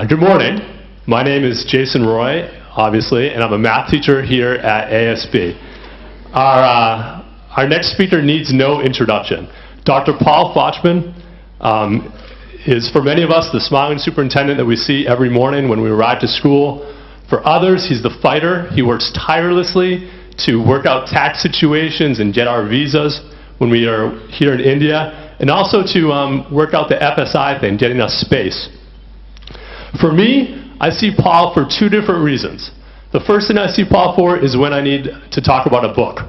Good morning. My name is Jason Roy, obviously, and I'm a math teacher here at ASB. Our next speaker needs no introduction. Dr. Paul Fochtman is, for many of us, the smiling superintendent that we see every morning when we arrive to school. For others, he's the fighter. He works tirelessly to work out tax situations and get our visas when we are here in India, and also to work out the FSI thing, getting us space. For me, I see Paul for two different reasons. The first thing I see Paul for is when I need to talk about a book.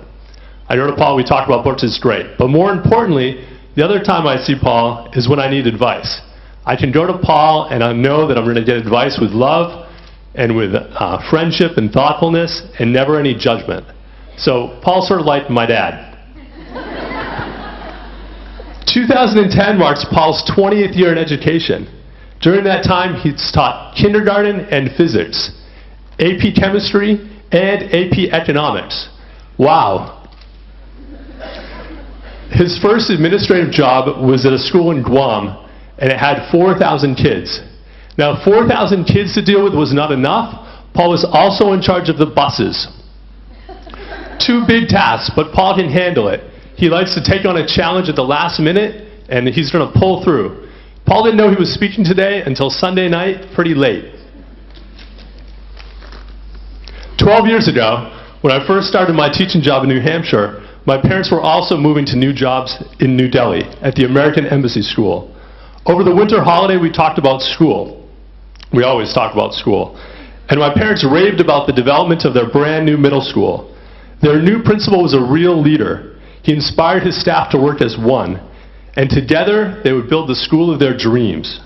I go to Paul, we talk about books, it's great. But more importantly, the other time I see Paul is when I need advice. I can go to Paul and I know that I'm going to get advice with love and with friendship and thoughtfulness and never any judgment. So Paul's sort of like my dad. 2010 marks Paul's 20th year in education. During that time, he's taught kindergarten and physics, AP chemistry, and AP economics. Wow. His first administrative job was at a school in Guam, and it had 4,000 kids. Now, 4,000 kids to deal with was not enough. Paul was also in charge of the buses. Two big tasks, but Paul can handle it. He likes to take on a challenge at the last minute, and he's going to pull through. Paul didn't know he was speaking today until Sunday night, pretty late. 12 years ago, when I first started my teaching job in New Hampshire, my parents were also moving to new jobs in New Delhi at the American Embassy School. Over the winter holiday, we talked about school. We always talk about school. And my parents raved about the development of their brand new middle school. Their new principal was a real leader. He inspired his staff to work as one. And together, they would build the school of their dreams.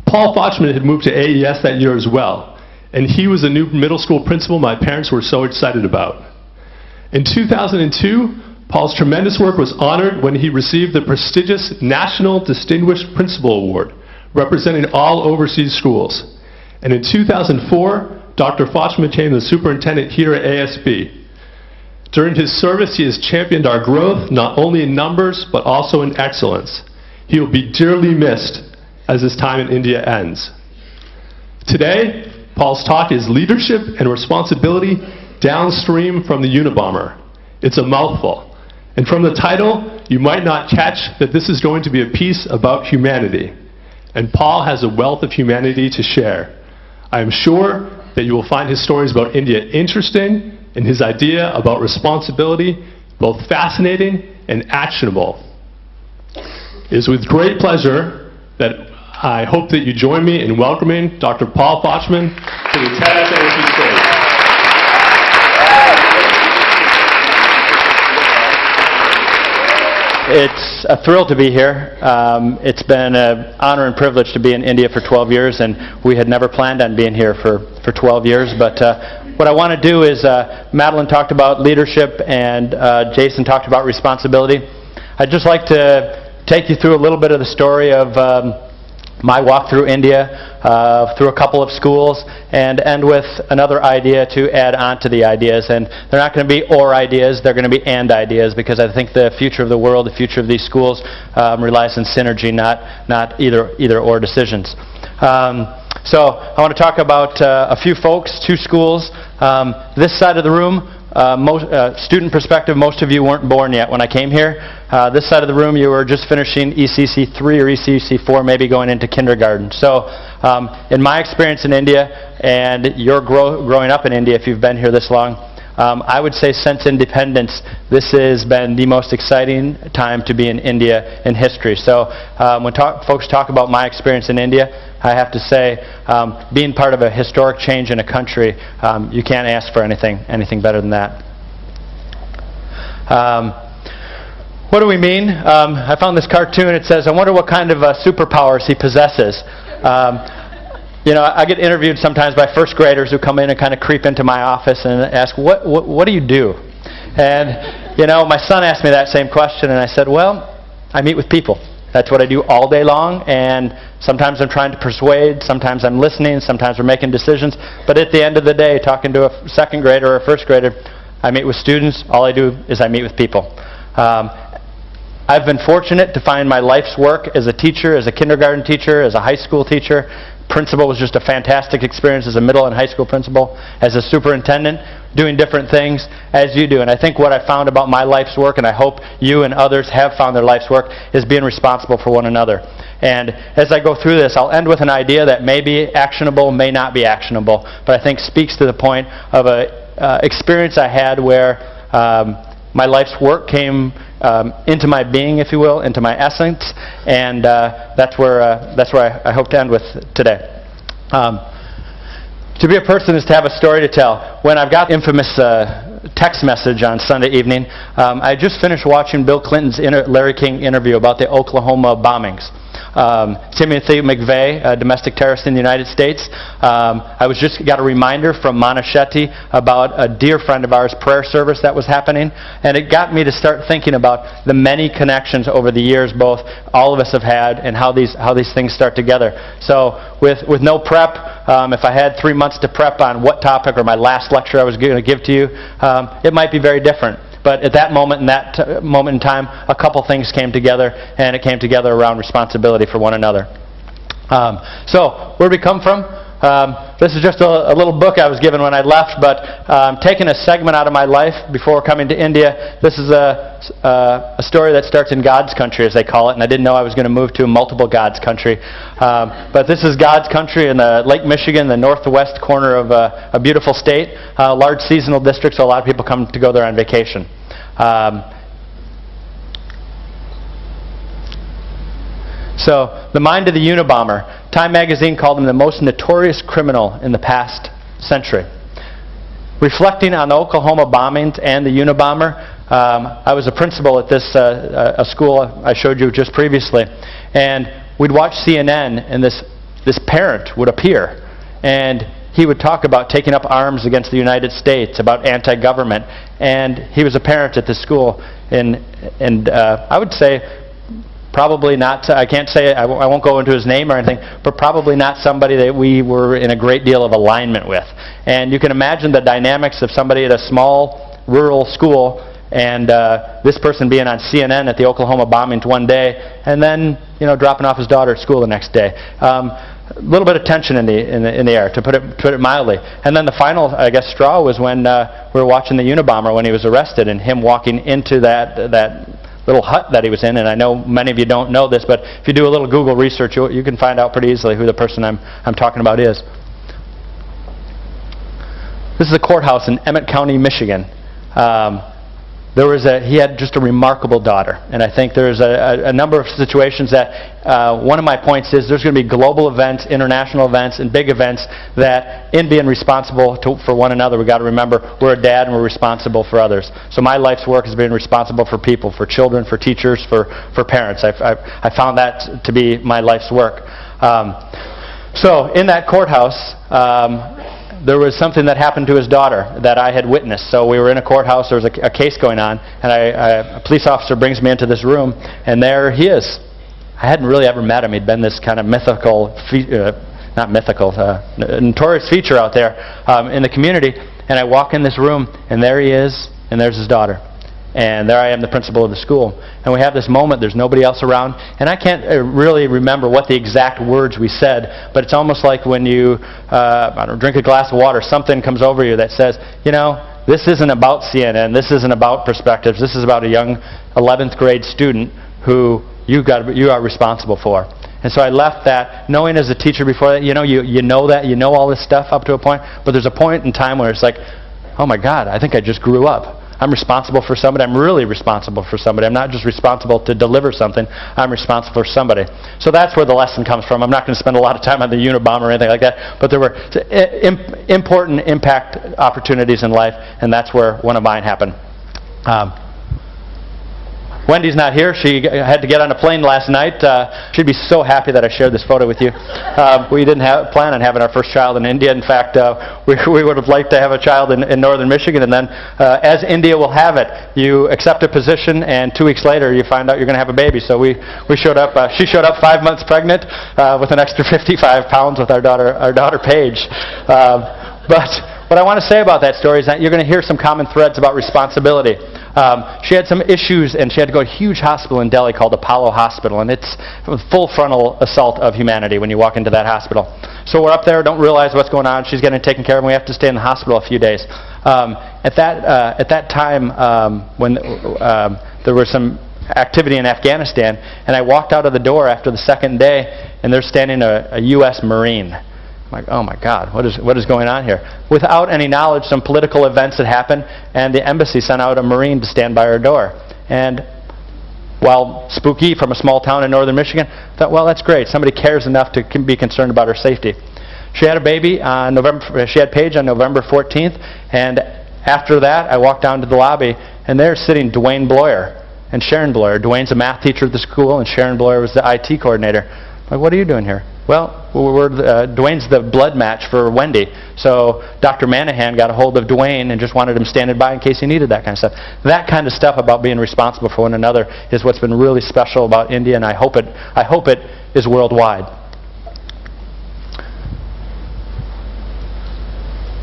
Paul Fochtman had moved to AES that year as well, and he was the new middle school principal my parents were so excited about. In 2002, Paul's tremendous work was honored when he received the prestigious National Distinguished Principal Award, representing all overseas schools. And in 2004, Dr. Fochtman became the superintendent here at ASB. During his service, he has championed our growth, not only in numbers, but also in excellence. He will be dearly missed as his time in India ends. Today, Paul's talk is leadership and responsibility downstream from the Unabomber. It's a mouthful. And from the title, you might not catch that this is going to be a piece about humanity. And Paul has a wealth of humanity to share. I am sure that you will find his stories about India interesting, and his idea about responsibility both fascinating and actionable. It is with great pleasure that I hope that you join me in welcoming Dr. Paul Fochtman to the TEDxASB stage. It's a thrill to be here. It's been an honor and privilege to be in India for 12 years, and we had never planned on being here for 12 years. But what I want to do is, Madeline talked about leadership and Jason talked about responsibility. I'd just like to take you through a little bit of the story of my walk through India, through a couple of schools, and end with another idea to add on to the ideas. And they're not going to be or ideas, they're going to be and ideas, because I think the future of the world, the future of these schools relies on synergy, not either or decisions. So I want to talk about a few folks, two schools. This side of the room, student perspective, most of you weren't born yet when I came here. This side of the room, you were just finishing ECC 3 or ECC 4, maybe going into kindergarten. So in my experience in India, and your growing up in India if you've been here this long, I would say since independence, this has been the most exciting time to be in India in history. So when folks talk about my experience in India, I have to say, being part of a historic change in a country, you can't ask for anything better than that. What do we mean? I found this cartoon. It says, I wonder what kind of superpowers he possesses. You know, I get interviewed sometimes by first graders who come in and kind of creep into my office and ask, what do you do? And, you know, my son asked me that same question, and I said, well, I meet with people. That's what I do all day long, and sometimes I'm trying to persuade, sometimes I'm listening, sometimes we're making decisions, but at the end of the day, talking to a second grader or a first grader, I meet with students. All I do is I meet with people. I've been fortunate to find my life's work as a teacher, as a kindergarten teacher, as a high school teacher, principal was just a fantastic experience as a middle and high school principal, as a superintendent, doing different things as you do. And I think what I found about my life's work, and I hope you and others have found their life's work, is being responsible for one another. And as I go through this, I'll end with an idea that may be actionable, may not be actionable, but I think speaks to the point of an experience I had where my life's work came into my being, if you will, into my essence, and that's where I hope to end with today. To be a person is to have a story to tell. When I've got the infamous text message on Sunday evening, I just finished watching Bill Clinton's Larry King interview about the Oklahoma bombings. Timothy McVeigh, a domestic terrorist in the United States. I just got a reminder from Mana Shetty about a dear friend of ours' prayer service that was happening, and it got me to start thinking about the many connections over the years both all of us have had and how these things start together. So with no prep, if I had 3 months to prep on what topic or my last lecture I was going to give to you, it might be very different. But at that moment, in time, a couple things came together, and it came together around responsibility for one another. So where did we come from? This is just a little book I was given when I left, but taking a segment out of my life before coming to India. This is a story that starts in God's country, as they call it, and I didn't know I was going to move to a multiple God's country. But this is God's country in Lake Michigan, the northwest corner of a beautiful state, large seasonal district, so a lot of people come to go there on vacation. So, the mind of the Unabomber. Time magazine called him the most notorious criminal in the past century. Reflecting on the Oklahoma bombings and the Unabomber, I was a principal at this a school I showed you just previously, and we'd watch CNN, and this parent would appear, and he would talk about taking up arms against the United States, about anti-government, and he was a parent at this school, and I would say probably not, I can't say, I won't go into his name or anything, but probably not somebody that we were in a great deal of alignment with. And you can imagine the dynamics of somebody at a small rural school and this person being on CNN at the Oklahoma bombings one day and then, dropping off his daughter at school the next day. A little bit of tension in the air, to put it mildly. And then the final, I guess, straw was when we were watching the Unabomber when he was arrested, and him walking into that little hut that he was in. And I know many of you don't know this, but if you do a little Google research, you can find out pretty easily who the person I'm talking about is. This is a courthouse in Emmett County, Michigan. He had just a remarkable daughter, and I think there's a number of situations that one of my points is there's going to be global events, international events, and big events that in being responsible for one another, we've got to remember we're a dad and we're responsible for others. So my life's work is being responsible for people, for children, for teachers, for parents. I found that to be my life's work. So in that courthouse, there was something that happened to his daughter that I had witnessed. So we were in a courthouse, there was a case going on, and a police officer brings me into this room, and there he is. I hadn't really ever met him. He'd been this kind of notorious feature out there in the community. And I walk in this room, and there he is, and there's his daughter. And there I am, the principal of the school. And we have this moment, there's nobody else around. And I can't really remember what the exact words we said, but it's almost like when you drink a glass of water, something comes over you that says, this isn't about CNN, this isn't about perspectives, this is about a young 11th grade student who you are responsible for. And so I left that knowing as a teacher before that, you know all this stuff up to a point, but there's a point in time where it's like, oh my God, I think I just grew up. I'm responsible for somebody. I'm really responsible for somebody. I'm not just responsible to deliver something. I'm responsible for somebody. So that's where the lesson comes from. I'm not going to spend a lot of time on the Unabomber or anything like that, but there were important impact opportunities in life, and that's where one of mine happened. Wendy's not here. She had to get on a plane last night. She'd be so happy that I shared this photo with you. We didn't plan on having our first child in India. In fact, we would have liked to have a child in northern Michigan, and then as India will have it, you accept a position, and 2 weeks later you find out you're going to have a baby. So we showed up. She showed up 5 months pregnant with an extra 55 pounds with our daughter Paige. But what I want to say about that story is that you're going to hear some common threads about responsibility. She had some issues, and she had to go to a huge hospital in Delhi called Apollo Hospital, and it's a full frontal assault of humanity when you walk into that hospital. So we're up there, don't realize what's going on. She's getting taken care of, and we have to stay in the hospital a few days. At that time, when there was some activity in Afghanistan, and I walked out of the door after the second day, and there's standing a U.S. Marine. I'm like, oh my God, what is going on here? Without any knowledge, some political events had happened, and the embassy sent out a Marine to stand by our door. And while spooky from a small town in northern Michigan, I thought, well, that's great. Somebody cares enough to be concerned about her safety. She had a baby on she had Paige on November 14th, and after that, I walked down to the lobby, and there sitting Dwayne Bloyer and Sharon Bloyer. Dwayne's a math teacher at the school, and Sharon Bloyer was the IT coordinator. I'm like, what are you doing here? Well, Dwayne's the blood match for Wendy. So Dr. Manahan got a hold of Dwayne and just wanted him standing by in case he needed that kind of stuff. That kind of stuff about being responsible for one another is what's been really special about India, and I hope it is worldwide.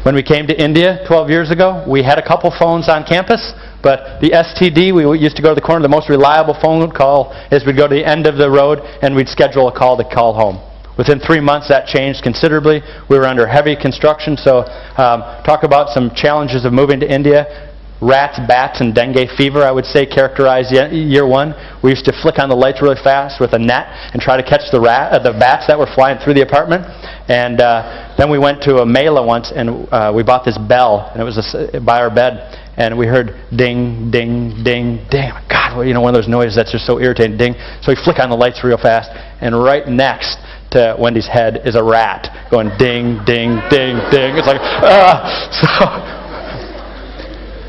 When we came to India 12 years ago, we had a couple phones on campus, but the STD, we used to go to the corner. The most reliable phone call is we'd go to the end of the road and we'd schedule a call to call home. Within 3 months, that changed considerably. We were under heavy construction, so talk about some challenges of moving to India. Rats, bats, and dengue fever, I would say, characterized year one. We used to flick on the lights really fast with a net and try to catch the bats that were flying through the apartment. And then we went to a mela once, and we bought this bell, and it was by our bed, and we heard ding, ding, ding, ding. God, you know, one of those noises that's just so irritating, ding. So we flick on the lights real fast, and right next to Wendy's head is a rat going ding, ding, ding, ding. It's like, so.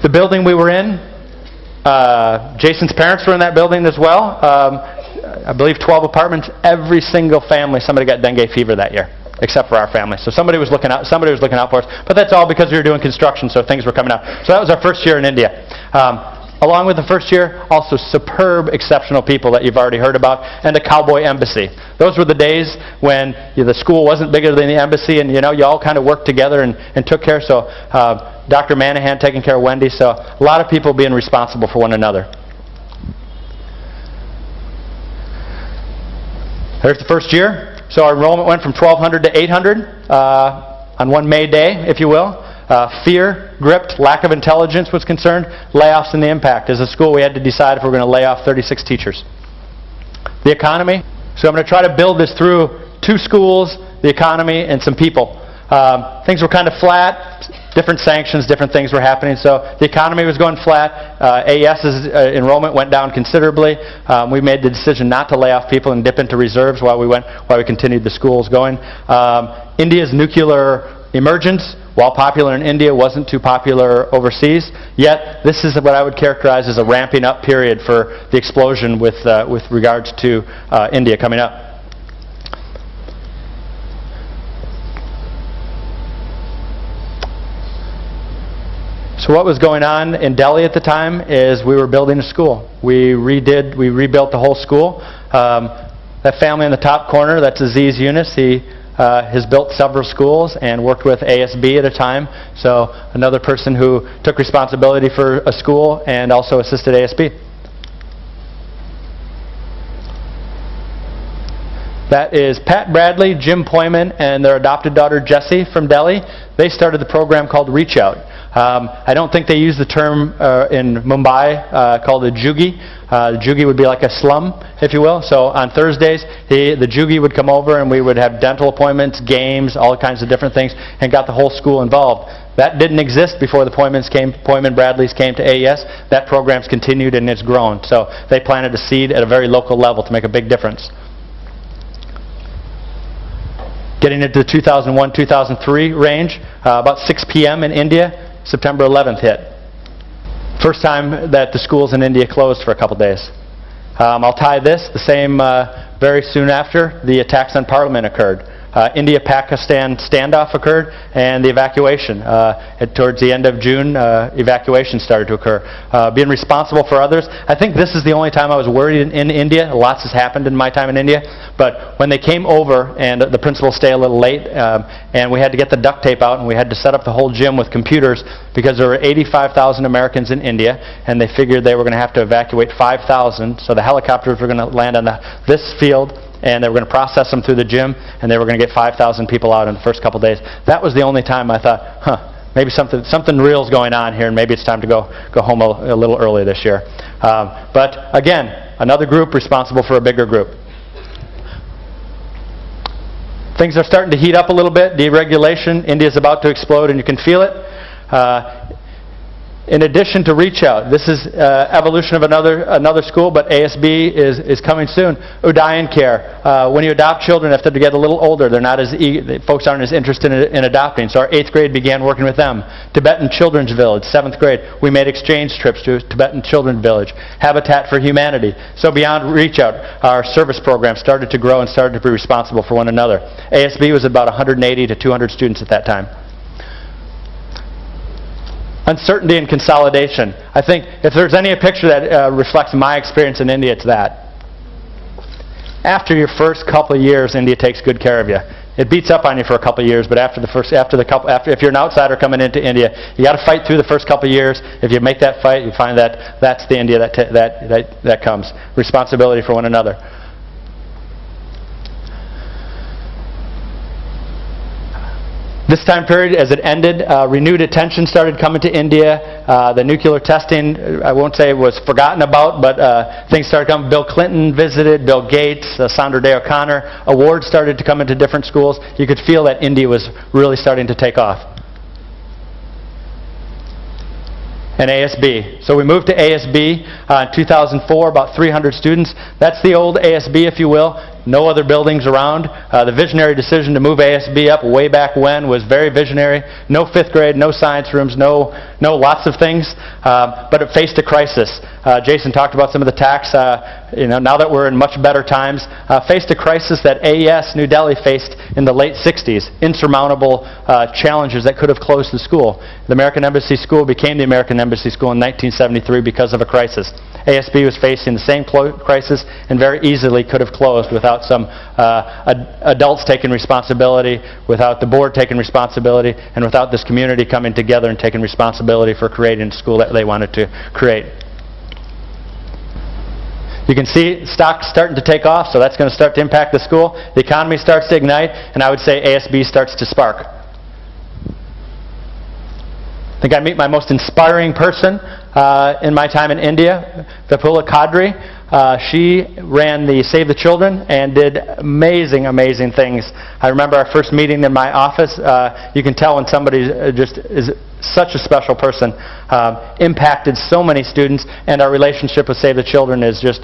The building we were in, Jason's parents were in that building as well. I believe 12 apartments. Every single family, somebody got dengue fever that year, except for our family. So somebody was looking out for us. But that's all because we were doing construction, so things were coming out. So that was our first year in India. Along with the first year, also superb, exceptional people that you've already heard about, and a cowboy embassy. Those were the days when the school wasn't bigger than the embassy, and you all kind of worked together and took care. So Dr. Manahan taking care of Wendy, so a lot of people being responsible for one another. There's the first year. So our enrollment went from 1,200 to 800 on one May day, if you will. Fear gripped, lack of intelligence was concerned, layoffs and the impact. As a school, we had to decide if we were going to lay off 36 teachers. The economy. So I'm going to try to build this through 2 schools, the economy, and some people. Things were kind of flat. Different sanctions, different things were happening. So the economy was going flat. AES's enrollment went down considerably. We made the decision not to lay off people and dip into reserves while we continued the schools going. India's nuclear emergence, while popular in India, wasn't too popular overseas. Yet this is what I would characterize as a ramping up period for the explosion with regards to India coming up. So what was going on in Delhi at the time is we were building a school. We rebuilt the whole school. That family in the top corner, that's Aziz Yunus. He has built several schools and worked with ASB at a time. So another person who took responsibility for a school and also assisted ASB. That is Pat Bradley, Jim Poyman, and their adopted daughter Jessie from Delhi. They started the program called Reach Out. I don't think they use the term in Mumbai called a jugi. The jugi would be like a slum, if you will. So on Thursdays, the jugi would come over and we would have dental appointments, games, all kinds of different things, and got the whole school involved. That didn't exist before the Poyman Bradleys came to AES. That program's continued and it's grown. So they planted a seed at a very local level to make a big difference. Getting into the 2001-2003 range, about 6 p.m. in India, September 11th hit. First time that the schools in India closed for a couple days. I'll tie this, the same very soon after the attacks on Parliament occurred. India-Pakistan standoff occurred, and the evacuation. Towards the end of June, evacuation started to occur. Being responsible for others. I think this is the only time I was worried in India. Lots has happened in my time in India. But when they came over, and the principal stayed a little late, and we had to get the duct tape out, and we had to set up the whole gym with computers, because there were 85,000 Americans in India, and they figured they were going to have to evacuate 5,000. So the helicopters were going to land on this field, and they were going to process them through the gym, and they were going to get 5,000 people out in the first couple days. That was the only time I thought, maybe something real is going on here, and maybe it's time to go home a little early this year. But again, another group responsible for a bigger group. Things are starting to heat up a little bit. Deregulation. India's about to explode, and you can feel it. In addition to reach out, this is evolution of another school, but ASB is coming soon. Udayan care. When you adopt children, if they get a little older, they're not as folks aren't as interested in adopting. So our 8th grade began working with them. Tibetan Children's Village, 7th grade, we made exchange trips to Tibetan Children's Village. Habitat for Humanity. So beyond reach out, our service program started to grow and started to be responsible for one another. ASB was about 180 to 200 students at that time. Uncertainty and consolidation. I think if there's any picture that reflects my experience in India, it's that. After your first couple of years, India takes good care of you. It beats up on you for a couple of years, but if you're an outsider coming into India, you got to fight through the first couple of years. If you make that fight, you find that that's the India that comes. Responsibility for one another. This time period, as it ended, renewed attention started coming to India. The nuclear testing, I won't say was forgotten about, but things started coming. Bill Clinton visited, Bill Gates, Sandra Day O'Connor. Awards started to come into different schools. You could feel that India was really starting to take off. And ASB. So we moved to ASB in 2004, about 300 students. That's the old ASB, if you will. No other buildings around. The visionary decision to move ASB up way back when was very visionary. No 5th grade, no science rooms, no lots of things. But it faced a crisis. Jason talked about some of the tax. Now that we're in much better times, faced a crisis that AES New Delhi faced in the late 60s. Insurmountable challenges that could have closed the school. The American Embassy School became the American Embassy School in 1973 because of a crisis. ASB was facing the same crisis and very easily could have closed without some adults taking responsibility, without the board taking responsibility, and without this community coming together and taking responsibility for creating the school that they wanted to create. You can see stocks starting to take off, so that's going to start to impact the school. The economy starts to ignite, and I would say ASB starts to spark. I think I meet my most inspiring person in my time in India, Vipula Kadri. She ran the Save the Children and did amazing, amazing things. I remember our first meeting in my office. You can tell when somebody just is such a special person, impacted so many students, and our relationship with Save the Children is just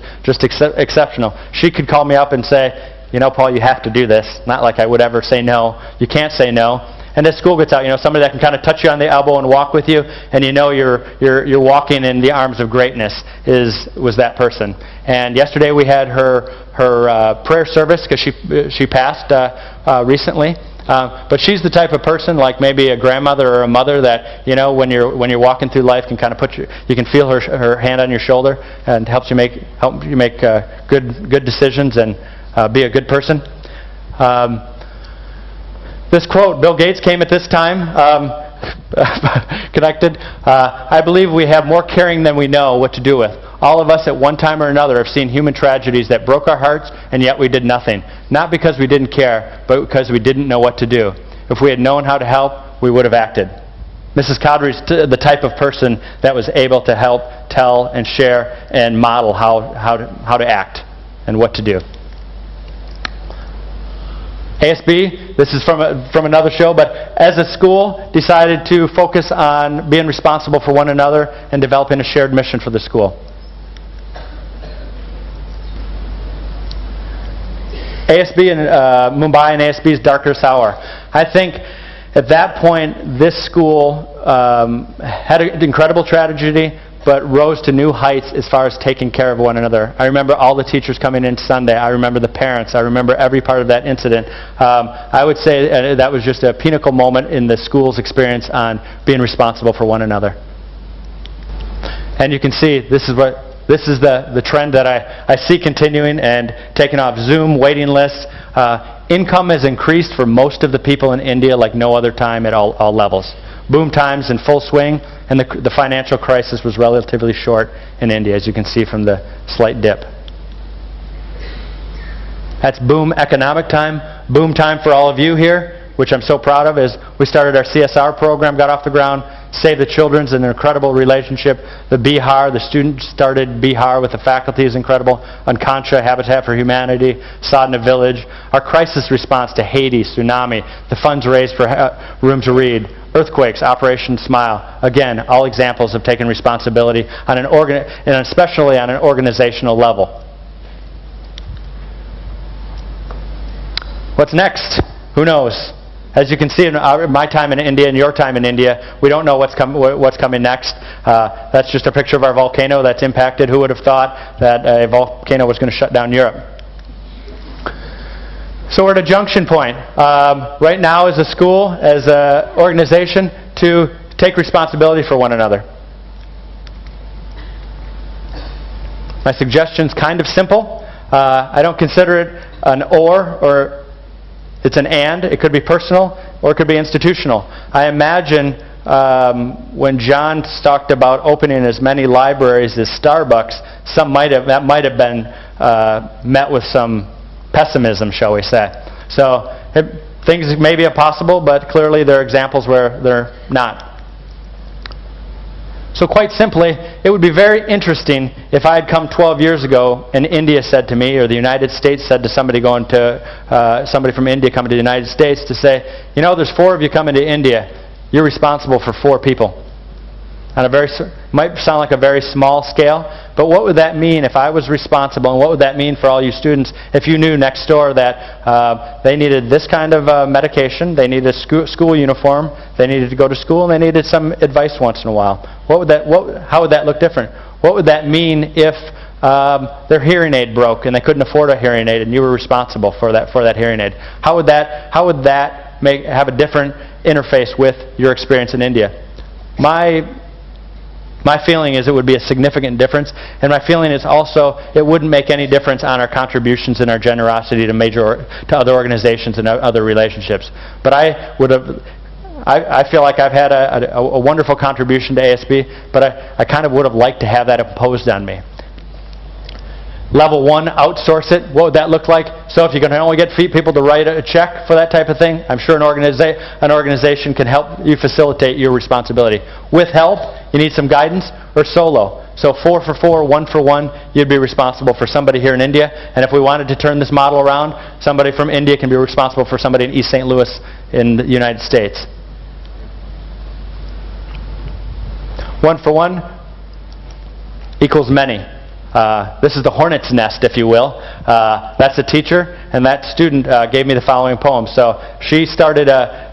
exceptional. She could call me up and say, you know, Paul, you have to do this. Not like I would ever say no. You can't say no. And as school gets out, somebody that can kind of touch you on the elbow and walk with you, and you're walking in the arms of greatness was that person. And yesterday we had her prayer service because she passed recently. But she's the type of person, like maybe a grandmother or a mother, that when you're walking through life can kind of you can feel her hand on your shoulder and help you make good decisions and be a good person. This quote, Bill Gates came at this time, connected. I believe we have more caring than we know what to do with. All of us at one time or another have seen human tragedies that broke our hearts, and yet we did nothing. Not because we didn't care, but because we didn't know what to do. If we had known how to help, we would have acted. Mrs. Kadri is the type of person that was able to help, tell, and share, and model how to act and what to do. ASB, this is from another show, but as a school, decided to focus on being responsible for one another and developing a shared mission for the school. ASB in Mumbai and ASB's darkest hour. I think at that point, this school had an incredible tragedy, but rose to new heights as far as taking care of one another. I remember all the teachers coming in Sunday. I remember the parents. I remember every part of that incident. I would say that was just a pinnacle moment in the school's experience on being responsible for one another. And you can see this is the trend that I see continuing and taking off. Zoom, waiting lists. Income has increased for most of the people in India like no other time at all levels. Boom times in full swing, and the financial crisis was relatively short in India, as you can see from the slight dip. That's boom economic time. Boom time for all of you here, which I'm so proud of, is we started our CSR program, got off the ground. Save the Children's an incredible relationship. The Bihar, the students started Bihar with the faculty is incredible. Unkancha, Habitat for Humanity, Sadhana Village. Our crisis response to Haiti, tsunami, the funds raised for Room to Read, earthquakes, Operation Smile. Again, all examples of taking responsibility on and especially on an organizational level. What's next? Who knows? As you can see in my time in India and your time in India, we don't know what's coming next. That's just a picture of our volcano that's impacted. Who would have thought that a volcano was going to shut down Europe? So we're at a junction point. Right now as a school, as an organization, to take responsibility for one another. My suggestion's kind of simple. I don't consider it an or it's an and. It could be personal or it could be institutional. I imagine when John talked about opening as many libraries as Starbucks, that might have been met with some pessimism, shall we say. So things may be possible, but clearly there are examples where they're not. So quite simply, it would be very interesting if I had come 12 years ago and India said to me, or the United States said to somebody somebody from India coming to the United States to say, you know, there's 4 of you coming to India. You're responsible for 4 people. On might sound like a very small scale, but what would that mean if I was responsible, and what would that mean for all you students if you knew next door that they needed this kind of medication, they needed a school uniform, they needed to go to school, and they needed some advice once in a while? How would that look different? What would that mean if their hearing aid broke and they couldn't afford a hearing aid and you were responsible for that hearing aid? How would that have a different interface with your experience in India? My feeling is it would be a significant difference, and my feeling is also it wouldn't make any difference on our contributions and our generosity to other organizations and other relationships. But I feel like I've had a wonderful contribution to ASB, but I kind of would have liked to have that imposed on me. Level 1, outsource it. What would that look like? So if you can only get people to write a check for that type of thing, I'm sure an organization can help you facilitate your responsibility. With help, you need some guidance, or solo. So 4 for 4, 1 for 1, you'd be responsible for somebody here in India. And if we wanted to turn this model around, somebody from India can be responsible for somebody in East St. Louis in the United States. 1 for 1 equals many. This is the hornet's nest, if you will. That's a teacher, and that student gave me the following poem. So she started,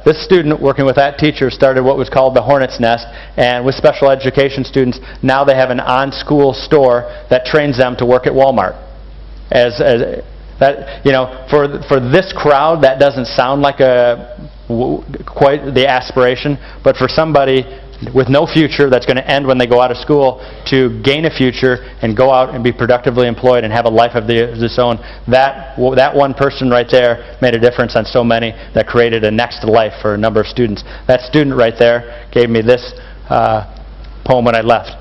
this student working with that teacher started what was called the hornet's nest, and with special education students, now they have an on-school store that trains them to work at Walmart. That, you know, for this crowd, that doesn't sound like quite the aspiration, but for somebody with no future that's going to end when they go out of school to gain a future and go out and be productively employed and have a life of their own, that one person right there made a difference on so many that created a next life for a number of students. That student right there gave me this poem when I left.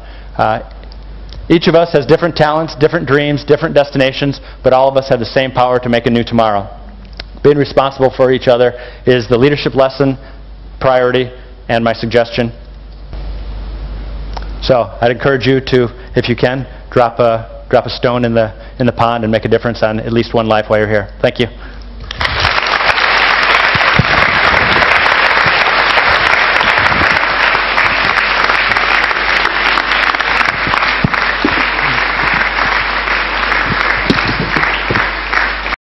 Each of us has different talents, different dreams, different destinations, but all of us have the same power to make a new tomorrow. Being responsible for each other is the leadership lesson, priority, and my suggestion. So I'd encourage you to, if you can, drop a stone in the pond and make a difference on at least one life while you're here. Thank you.